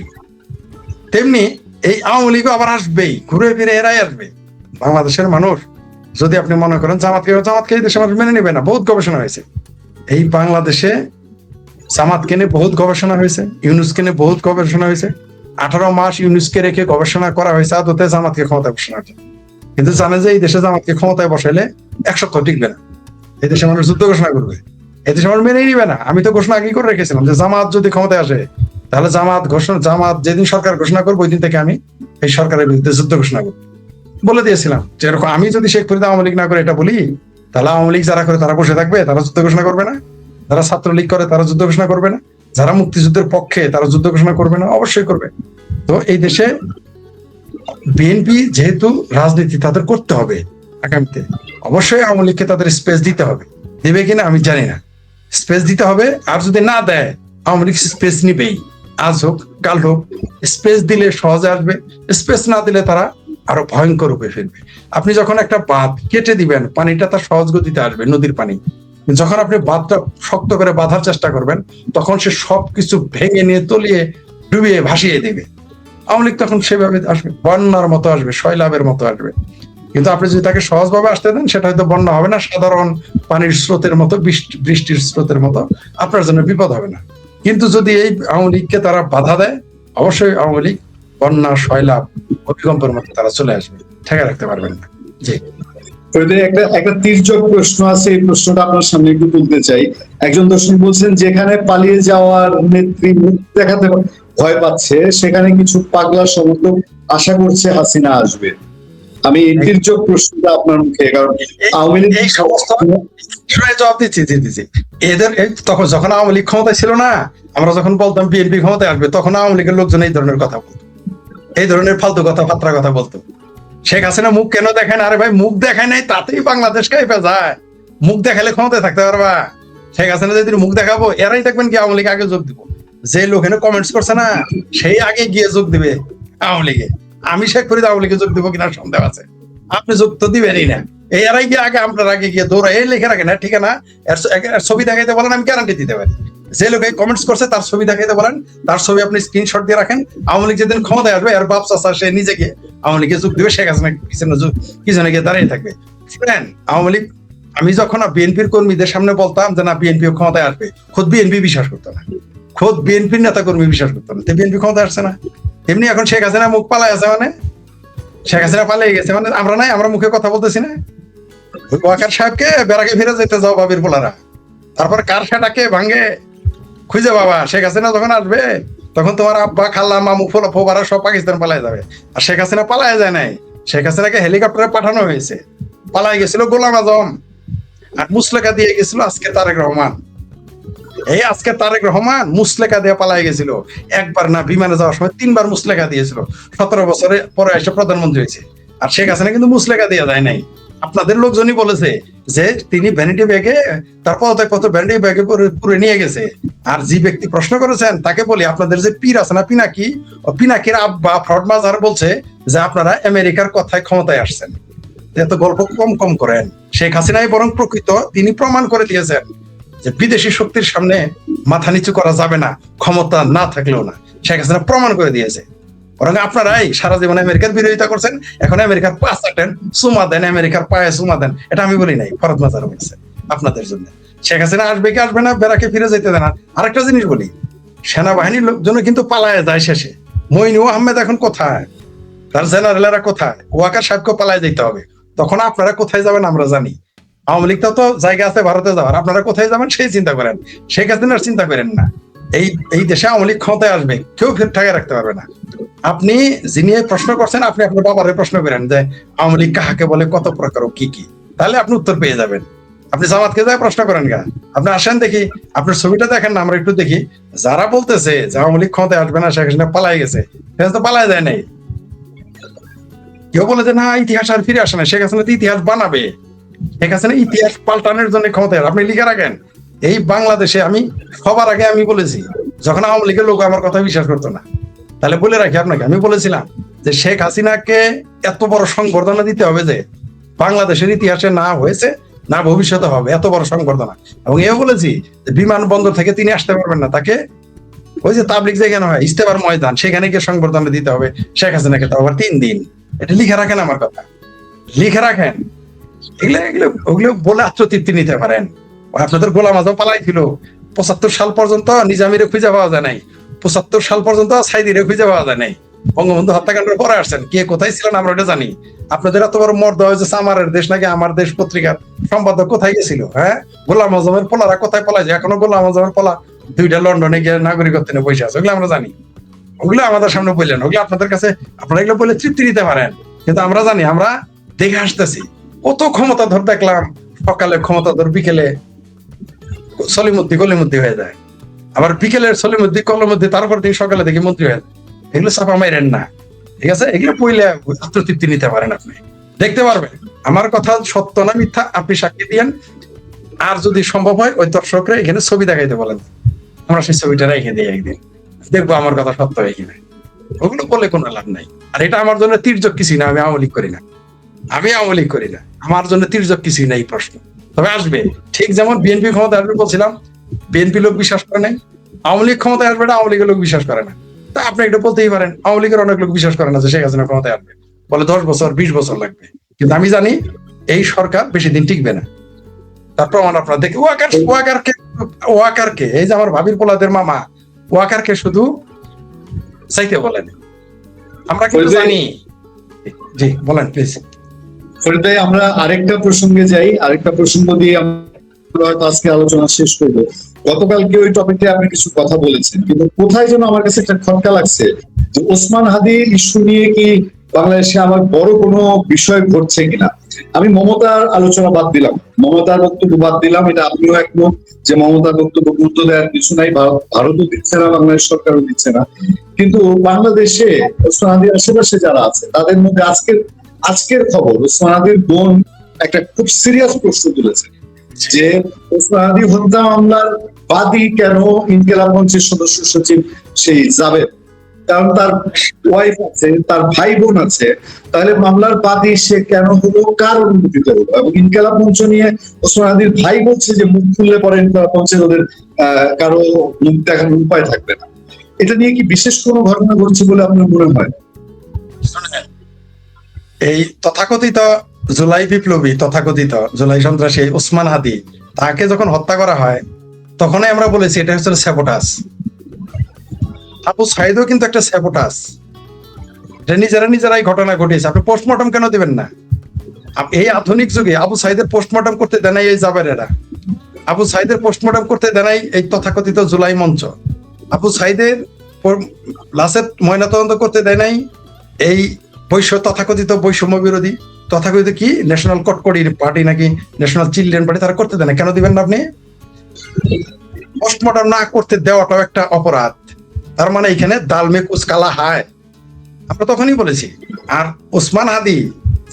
তেমনি এই আওয়ামী লীগও আবার আসবেই, ঘুরে ফিরে এরাই আসবে। বাংলাদেশের মানুষ যদি আপনি মনে করেন জামাতকে এই দেশের মানুষ মেনে নেবে না, বহুত গবেষণা হয়েছে এই বাংলাদেশে। জামাতকে নিয়ে বহুত গবেষণা হয়েছে, ইউনুসকে নিয়ে বহুত গবেষণা হয়েছে। 18 মাস ইউনুসকে রেখে গবেষণা করা হয়েছে আদতে জামাতকে ক্ষমতায় বসানোর জন্য। কিন্তু জানে যে এই দেশে জামাতকে ক্ষমতায় বসাইলে 1 সপ্তাহ টিকবে না, এই দেশের মানুষ যুদ্ধ ঘোষণা করবে, এই দেশের মানুষ মেনেই নিবে না। আমি তো ঘোষণা আগেই করে রেখেছিলাম যে জামাত যদি ক্ষমতায় আসে তাহলে জামাত যেদিন সরকার ঘোষণা করবো ওই দিন থেকে আমি এই সরকারের বিরুদ্ধে যুদ্ধ ঘোষণা করবো বলে দিয়েছিলাম। যে এরকম আমি যদি শেখ ফরিদ আওয়ামী লীগ না করে এটা বলি, তাহলে আওয়ামী লীগ যারা করে তারা বসে থাকবে, তারা যুদ্ধ ঘোষণা করবে না? যারা ছাত্রলীগ করে তারা যুদ্ধ ঘোষণা করবে না? যারা মুক্তিযুদ্ধের পক্ষে তারা যুদ্ধ ঘোষণা করবে না? অবশ্যই করবে। তো এই দেশে বিএনপি যেহেতু রাজনীতি তাদের করতে হবে আগামীতে, অবশ্যই আওয়ামী লীগকে তাদের স্পেস দিতে হবে। দেবে কিনা আমি জানি না, স্পেস দিতে হবে। আর যদি না দেয় আওয়ামী লীগ স্পেস নিবেই, আজ হোক কাল হোক। স্পেস দিলে সহজে আসবে, স্পেস না দিলে তারা আরো ভয়ঙ্কর রূপে ফেলবে। আপনি যখন একটা বাঁধ কেটে দিবেন পানিটা তার সহজ গতিতে আসবে, নদীর পানি। যখন আপনি বাঁধটা শক্ত করে বাঁধার চেষ্টা করবেন তখন সে সবকিছু ভেঙে নিয়ে তলিয়ে ডুবিয়ে ভাসিয়ে দেবে। আওয়ামী লীগ তখন সেভাবে আসবে, বন্যার মতো আসবে, শৈলাবের মতো আসবে। কিন্তু আপনি যদি তাকে সহজভাবে আসতে দেন সেটা হয়তো বন্যা হবে না, সাধারণ পানির স্রোতের মতো, বৃষ্টির স্রোতের মতো আপনার জন্য বিপদ হবে না। কিন্তু যদি এই আওয়ামী লীগকে তারা বাধা দেয়, অবশ্যই আওয়ামী লীগ বন্যা, শৈলাব, ভূমিকম্পের মতো তারা চলে আসবে, ঠেকে রাখতে পারবেন না। জি, একটা তির্যক প্রশ্ন আছে, এই প্রশ্নটা আপনার সামনে একটু তুলতে চাই। একজন দর্শক বলছেন যেখানে পালিয়ে যাওয়ার নেত্রী মুখ দেখাতে ভয় পাচ্ছে সেখানে কিছু পাগলা সমর্থক আশা করছে হাসিনা আসবে। আমি এই তির্যক প্রশ্নটা আপনার মুখে, কারণ আওয়ামী লীগ এই সমস্ত জবাব দিচ্ছি। এদের তখন যখন আওয়ামী লীগ ক্ষমতায় ছিল না, আমরা যখন বলতাম বিএনপি ক্ষমতায় আসবে, তখন আওয়ামী লীগের লোকজন এই ধরনের কথা বলতো, এই ধরনের ফালতু কথা, ফাত্রা কথা বলতো। শেখ হাসিনা মুখ কেন দেখায় না? আরে ভাই, মুখ দেখায় নাই তাতেই বাংলাদেশ কাইপা যায়। মুখ দেখালে ক্ষমতায় থাকতে পারবা? শেখ হাসিনা যেদিন মুখ দেখাবো এরাই দেখবেন কি আওয়ামী লীগ আগে যোগ দিব। যে লোক এনে কমেন্টস করছে না সেই আগে গিয়ে যোগ দিবে আওয়ামী লীগে। আমি শেখ ফরিদ আওয়ামী লীগে যোগ দিব কিনা সন্দেহ আছে। আপনি যোগ তো দিবেনই না, এই এরাই গিয়ে আগে আপনার আগে গিয়ে দৌড়া এই লেখে রাখেন না, ঠিক না? ছবি দেখাইতে বলেন, আমি গ্যারান্টি দিতে পারি। যে লোক কমেন্টস করছে তার ছবি দেখাইতে বলেন, তার ছবি আপনি স্ক্রিনশট দিয়ে রাখেন। আওয়ামী লীগ যেদিন ক্ষমতায় আসবে এর বাপ চাচা সে নিজে গিয়ে আওয়ামী লীগে যোগ দিবে, শেখ হাসিনা পিছনে গিয়ে দাঁড়িয়ে থাকবে। আওয়ামী লীগ, আমি যখন বিএনপির কর্মীদের সামনে বলতাম যে না বিএনপি ক্ষমতায় আসবে, খোদ বিএনপি বিশ্বাস করতো না, খোদ বিএনপির নেতা কর্মী বিশ্বাস করতো না। বিএনপি ক্ষমতায় আসছে না, তেমনি এখন শেখ হাসিনা মুখ পালাই আছে, মানে শেখ হাসিনা পালিয়ে গেছে, মানে আমরা নাই, আমরা মুখে কথা বলতেছি না। ওয়াকার সাহেবকে বেড়াকে ফিরে যেতে যাও ভাবির পোলারা, তারপর কার সেটাকে ভাঙে খুঁজে বাবা। শেখ হাসিনা যখন আসবে তখন তোমার আব্বা, খাল্লা, মামু, ফোবারা সব পাকিস্তান পালাই যাবে। আর শেখ হাসিনা পালায় যায় নাই, শেখ হাসিনাকে হেলিকপ্টারে পাঠানো হয়েছে। পালাই গেছিল গোলাম আজম, আর মুসলেখা দিয়ে গেছিল আজকে তারেক রহমান। এই আজকে তারেক রহমান মুসলেখা দিয়ে পালাই গেছিল, একবার না, বিমানে যাওয়ার সময় 3বার মুসলেখা দিয়েছিল। 17 বছরে পরে এসে প্রধানমন্ত্রী হয়েছে। আর শেখ হাসিনা কিন্তু মুসলেখা দিয়ে যায় নাই। আপনাদের লোকজনই বলেছে যে তিনি ভ্যানিটি ব্যাগে, তার পদত্যাগপত্র ভ্যানিটি ব্যাগে পুরে নিয়ে গেছে। আর যে ব্যক্তি প্রশ্ন করেছেন তাকে বলি, আপনাদের যে পীর আছে না পিনাকি, পিনাকির আব্বা ফ্রড মাজার বলছে যে আপনারা আমেরিকার কথায় ক্ষমতায় আসছেন। এত গল্প কম করেন। শেখ হাসিনাই বরং প্রকৃত, তিনি প্রমাণ করে দিয়েছেন যে বিদেশি শক্তির সামনে মাথা নিচু করা যাবে না, ক্ষমতা না থাকলেও না। শেখ হাসিনা প্রমাণ করে দিয়েছে। বরং আপনারাই সারা জীবন আমেরিকার বিরোধিতা করছেন, এখন আমেরিকার পা চাটেন, চুমা দেন, আমেরিকার পায়ে চুমা দেন। এটা আমি বলি নাই, ফরদ মাজার বলছে আপনাদের জন্য। শেখ হাসিনা আসবে কি আসবে না, বেড়াকে ফিরে যেতে দেন। আরেকটা জিনিস বলি, সেনাবাহিনীর লোকজন কিন্তু পালায় যায় শেষে। মইনুল আহমেদ এখন কোথায়, তার জেনারেলেরা কোথায়? ওয়াকার সাহেবকে পালায় যেতে হবে। তখন আপনারা কোথায় যাবেন আমরা জানি। আওয়ামী লীগটা তো জায়গা আছে ভারতে যাওয়ার, আপনারা কোথায় যাবেন সেই চিন্তা করেন। শেখ হাসিনার চিন্তা করেন না। এই দেশে আওয়ামী লীগ ক্ষমতায় আসবে, কেউ ফের ঠেকে রাখতে পারবে না। আপনি যিনি এই প্রশ্ন করছেন, আপনি আপনার বাবারে প্রশ্ন করেন যে আওয়ামী লীগ কাহাকে বলে, কত প্রকার ও কি কি, তাহলে আপনি উত্তর পেয়ে যাবেন। আপনি জামাতকে যায় প্রশ্ন করেন গা, আপনি আসেন দেখি, আপনার ছবিটা দেখেন না, আমরা একটু দেখি। যারা বলতেছে যে আওয়ামী লীগ ক্ষমতায় আসবে না, শেখ হাসিনা পালাই গেছে, শেখ হাসিনা পালাই যায় নাই। কেউ বলে যে না, ইতিহাস আর ফিরে আসে না, শেখ হাসিনা তো ইতিহাস বানাবে, শেখ হাসিনা ইতিহাস পাল্টানোর জন্য ক্ষমতায়। আপনি লিখে রাখেন, এই বাংলাদেশে আমি সবার আগে আমি বলেছি, যখন আওয়ামী লীগের লোক আমার কথা বিশ্বাস করতো না, তাহলে বলে রাখি আপনাকে, আমি বলেছিলাম যে শেখ হাসিনাকে এত বড় সংবর্ধনা দিতে হবে যে বাংলাদেশের ইতিহাসে না হয়েছে, না ভবিষ্যতে হবে, এত বড় সংবর্ধনা। এবং এও বলেছি যে বিমানবন্দর থেকে তিনি আসতে পারবেন না, তাকে ওই যে তাবলিগ যেখানে হয় ইস্তেমার ময়দান, সেখানে গিয়ে সংবর্ধনা দিতে হবে শেখ হাসিনাকে, তাও আবার 3 দিন। এটা লিখে রাখেন, আমার কথা লিখে রাখেন। এগুলো এগুলো ওগুলো বলে আত্মতৃপ্তি নিতে পারেন। আপনাদের গোলাম আজম পালাই ছিল 75 সাল পর্যন্ত, নিজামীরে খুঁজে পাওয়া যায় নাই। 75 সাল পর্যন্ত সাইদিরে খুঁজে পাওয়া যায় নাই। বঙ্গবন্ধু হত্যাকাণ্ডের পরে আসছেন, কে কোথায় ছিলেন আমরা এটা জানি। আপনাদের এত বড় মর্দ হয়েছে, আমারের দেশ নাকি আমার দেশ পত্রিকার সম্পাদক কোথায় গেছিল? হ্যাঁ, গোলাম আজমের পোলারা কোথায় পলাই যায়? এখনো গোলাম আজমের পোলা 2টা লন্ডনে গিয়ে নাগরিকত্ব নিয়ে বসে আছে, ওগুলো আমরা জানি। ওগুলো আমাদের সামনে বললেন, ওগুলো আপনাদের কাছে আপনারা এগুলো বলে তৃপ্তি নিতে পারেন, কিন্তু আমরা জানি, আমরা দেখে আসতেছি। কত ক্ষমতাধর দেখলাম, সকালে ক্ষমতাধর, বিকেলে সলিমুদ্দি কলিমুদ্দি হয়ে যায়, আবার বিকেলের সলিমুদ্দি কলমুদ্দি, তারপর দিন সকালে দেখি মন্ত্রী হয়ে যায়। এগুলো চাপা মাইরেন না, ঠিক আছে? এগুলো পইলে আত্মতৃপ্তি নিতে পারেন, আপনি দেখতে পারবেন আমার কথা সত্য না মিথ্যা, আপনি সাক্ষী দিয়েন। আর যদি সম্ভব হয় ওই দর্শকরা এখানে ছবি দেখাইতে বলেন, আমরা সেই ছবিটা রেখে দিই, একদিন দেখবো আমার কথা সত্য হয় কিনা। ওগুলো বলে কোনো লাভ নাই। আর এটা আমার জন্য তির্যক কিছুই না, আমি আওয়ামী লীগ করি না, আমি আওয়ামী লীগ করি না, আমার জন্য তির্যক কিছুই নাই প্রশ্ন। তবে আসবে, ঠিক যেমন বিএনপি ক্ষমতায় আসবে বলছিলাম, বিএনপি লোক বিশ্বাস করে নাই, আওয়ামী লীগ ক্ষমতায় আসবে না, আওয়ামী লীগের লোক বিশ্বাস করে না। তা আপনি এটা বলতেই পারেন, আওয়ামী লীগের অনেক লোক বিশ্বাস করে না যে শেখ হাসিনা ক্ষমতায় আসবে, বলে 10 বছর 20 বছর লাগবে। কিন্তু আমি জানি এই সরকার বেশি দিন টিকবে না, তার প্রমাণ আপনারা দেখে। ওয়াকারকে এই যে আমার ভাবির পোলাদের মামা, ওয়াকারকে শুধু চাইতে বলেন, আমরা কিন্তু জানি। জি বলেন প্লিজ। ফরিদ ভাই, আমরা আরেকটা প্রসঙ্গে যাই, আরেকটা প্রসঙ্গ দিয়ে আমরা হয়তো আজকে আলোচনা শেষ করবো। গতকালকে ওই টপিকে আপনি কিছু কথা বলেছেন, কিন্তু কোথায় যেন আমার কাছে একটা খটকা লাগছে যে ওসমান হাদি ইস্যু নিয়ে কি বাংলাদেশে আমার বড় কোনো বিষয় ঘটছে কিনা। আমি মমতার আলোচনা বাদ দিলাম, মমতার বক্তব্য বাদ দিলাম, এটা আপনিও একমত যে মমতার বক্তব্য গুরুত্ব দেওয়ার কিছু নাই, ভারতও দিচ্ছে না, বাংলাদেশ সরকারও দিচ্ছে না। কিন্তু বাংলাদেশে ওসমান হাদির আশেপাশে যারা আছে তাদের মধ্যে আজকের খবর, ওসমান হাদির বোন একটা খুব সিরিয়াস প্রশ্ন তুলেছে যে ওসমান হাদি হত্যা মামলার বাদী কেন ইনকিলাব মঞ্চের সদস্য সচিব সেই জাবেদ, কারণ তার ওয়াইফ আছে, তার ভাই বোন আছে, তাহলে মামলার বাদী সে কেন হলো, কার অনুমতিতে হলো? এবং ইনকিলাব মঞ্চ নিয়ে ওসমান হাদির ভাই বলছে যে মুখ খুললে পরে ইনকিলাব মঞ্চের ওদের কারো মুখ দেখানোর উপায় থাকবে না। এটা নিয়ে কি বিশেষ কোনো ঘটনা ঘটছে বলে আপনার মনে হয়? এই তথাকথিত জুলাই বিপ্লবী, তথাকথিত জুলাই সন্ত্রাসী ওসমান হাদি, তাকে যখন হত্যা করা হয় তখনই আমরা বলেছি এটা হচ্ছে স্যাবোটাস। আবু সাইদও কিন্তু একটা স্যাবোটাস, এটা নিজেরাই ঘটনা ঘটিয়েছে। আপনি পোস্টমর্টম কেন দিবেন না? এই আধুনিক যুগে আবু সাইদের পোস্টমর্টম করতে দেনাই এই জাবেরেরা, আবু সাইদের পোস্টমর্টম করতে দেনাই এই তথাকথিত জুলাই মঞ্চ, আবু সাইদের লাশের ময়নাতদন্ত করতে দেয় নাই এই তথাকথিত বৈষম্য বিরোধী, তথাকথিত কি ন্যাশনাল কটকড়ির পার্টি নাকি ন্যাশনাল চিলড্রেন পার্টি, তারা করতে দেয় না। কেন দিবেন না আপনি? পোস্টমর্টম না করতে দেওয়াটাও একটা অপরাধ। তার মানে এখানে দাল মে কুচ কালা হায়, আমরা তখনই বলেছি। আর ওসমান হাদি,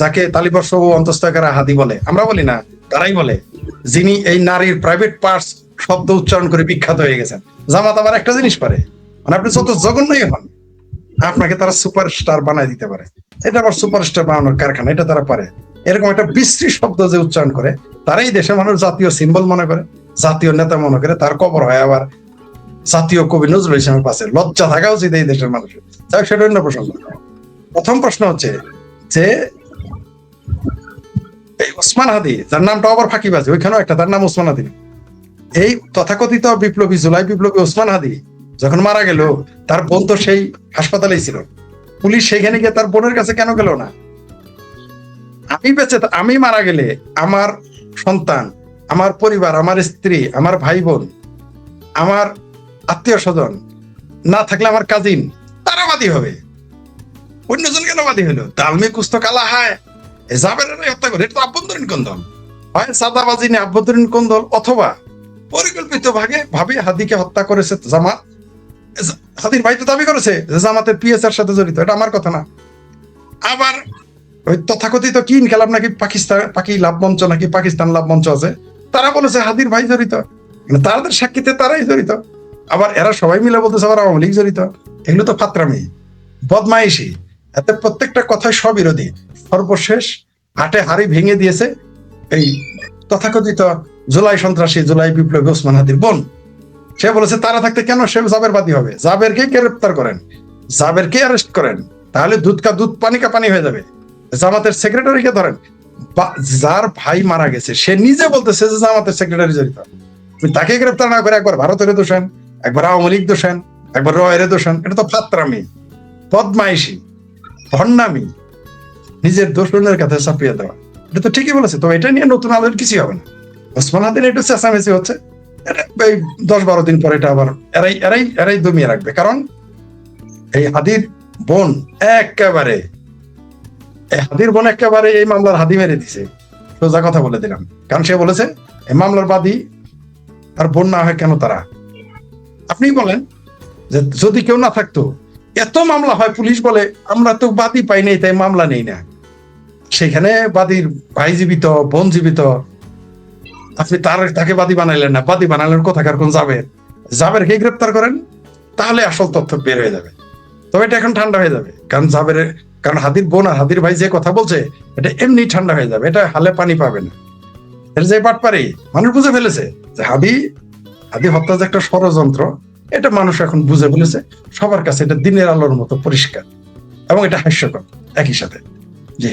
যাকে তালিবর্ষ ও অন্তঃস্থকারা হাদি বলে, আমরা বলি না, তারাই বলে, যিনি এই নারীর প্রাইভেট পার্টস শব্দ উচ্চারণ করে বিখ্যাত হয়ে গেছেন। জামাত আবার একটা জিনিস পারে, মানে আপনি যত জঘন্যই হন, আপনাকে তারা সুপারস্টার বানায় দিতে পারে। এটা আবার সুপারস্টার বানানোর কারখানা, এটা তারা পারে। এরকম একটা বিশ্রী শব্দ যে উচ্চারণ করে, তারাই দেশের মানুষ জাতীয় সিম্বল মনে করে, জাতীয় নেতা মনে করে, তার কবর হয় আবার জাতীয় কবি নজরুল ইসলামের পাশে। লজ্জা থাকা উচিত এই দেশের মানুষের। যাই হোক, সেটা অন্য প্রসঙ্গ। প্রথম প্রশ্ন হচ্ছে যে এই ওসমান হাদি, যার নামটা আবার ফাঁকিবাজি, ওইখানেও একটা, তার নাম ওসমান হাদি। এই তথাকথিত বিপ্লবী, জুলাই বিপ্লবী ওসমান হাদি যখন মারা গেল, তার বোন তো সেই হাসপাতালেই ছিল। পুলিশ সেখানে গিয়ে তার বোনের কাছে কেন গেল না? আমি মারা গেলে আমার সন্তান, আমার পরিবার, আমার স্ত্রী, আমার ভাই বোন, আমার আত্মীয় স্বজন, না থাকলে আমার কাজিন, তারা বাদী হবে। অন্যজন কেন বাদী হলো? তালমে কুস্ত কালা হায়, জাবেরের হত্যা করে, এটা তো আভ্যন্তরীণ কোন্দল। হয় সাদাবাজি নিয়ে আভ্যন্তরীণ কোন্দল, অথবা পরিকল্পিত ভাবে হাদিকে হত্যা করেছে জামাত। হাদির ভাই তো দাবি করেছে যে জামাতের পিএস এর সাথে জড়িত, এটা আমার কথা না। আবার ওই তথাকথিত কি ইনকালাব নাকি পাকি লাভ মঞ্চ নাকি পাকিস্তান লাভ মঞ্চ আছে, তারা বলেছে হাদির ভাই জড়িত, মানে তাদের সাক্ষীতে তারাই জড়িত। আবার এরা সবাই মিলে বলতেছে আবার আওয়ামী লীগ জড়িত। এগুলো তো ফাত্রামি, বদমাইশি, এতে প্রত্যেকটা কথায় স্ববিরোধী। সর্বশেষ হাটে হাড়ি ভেঙে দিয়েছে এই তথাকথিত জুলাই সন্ত্রাসী, জুলাই বিপ্লবী ওসমান হাদির বোন। সে বলেছে তারা থাকতে কেন সে জাবের বাদী হবে? জাবেরকে গ্রেপ্তার করেন, জাবেরকে অ্যারেস্ট করেন, তাহলে দুধ কা দুধ পানি কা পানি হয়ে যাবে। জামাতের সেক্রেটারিকে ধরেন, যার ভাই মারা গেছে সে নিজে বলতেছে যে জামাতের সেক্রেটারি জড়িত। তাকে গ্রেপ্তার না করে একবার ভারতের দোষেন, একবার আওয়ামী লীগ দোষেন, একবার রয়ের দোষেন। এটা তো ফাত্রামি, বদমাইশি, ভণ্ডামি, নিজের দোষ অন্যের কাছে চাপিয়ে দেওয়া। এটা তো ঠিকই বলেছে। তো এটা নিয়ে নতুন আলোর কিছুই হবে না। ওসমান হাদির একটু চেঁচামেচি হচ্ছে, এই 10-12 দিন পরে এটা আবার এরাই দমিয়ে রাখবে। কারণ এই হাদির বোন একেবারে এই মামলার হাদি মেরে দিছে, সোজা কথা বলে দিলাম। কারণ সে বলেছে এই মামলার বাদী আর বোন না হয় কেন তারা? আপনি বলেন যে যদি কেউ না থাকতো, এত মামলা হয়, পুলিশ বলে আমরা তো বাদী পাই নাই তাই মামলা নেই না। সেখানে বাদীর ভাই জীবিত, বোন জীবিত, আপনি তাকে বাদী বানাইলেন না। বাদী বানালেন কোথাকার কোন জাবেরকে গ্রেপ্তার করেন, তাহলে আসল তথ্য বের হয়ে যাবে। তবে এটা এখন ঠান্ডা হয়ে যাবে, কারণ হাদির বোন আর হাদির ভাই যে কথা বলছে এটা এমনি ঠান্ডা হয়ে যাবে, এটা হালে পানি পাবে না। এর যে বাটপারি মানুষ বুঝে ফেলেছে যে হাদি হত্যা যে একটা ষড়যন্ত্র, এটা মানুষ এখন বুঝে ফেলেছে। সবার কাছে এটা দিনের আলোর মতো পরিষ্কার এবং এটা হাস্যকর একই সাথে। জি।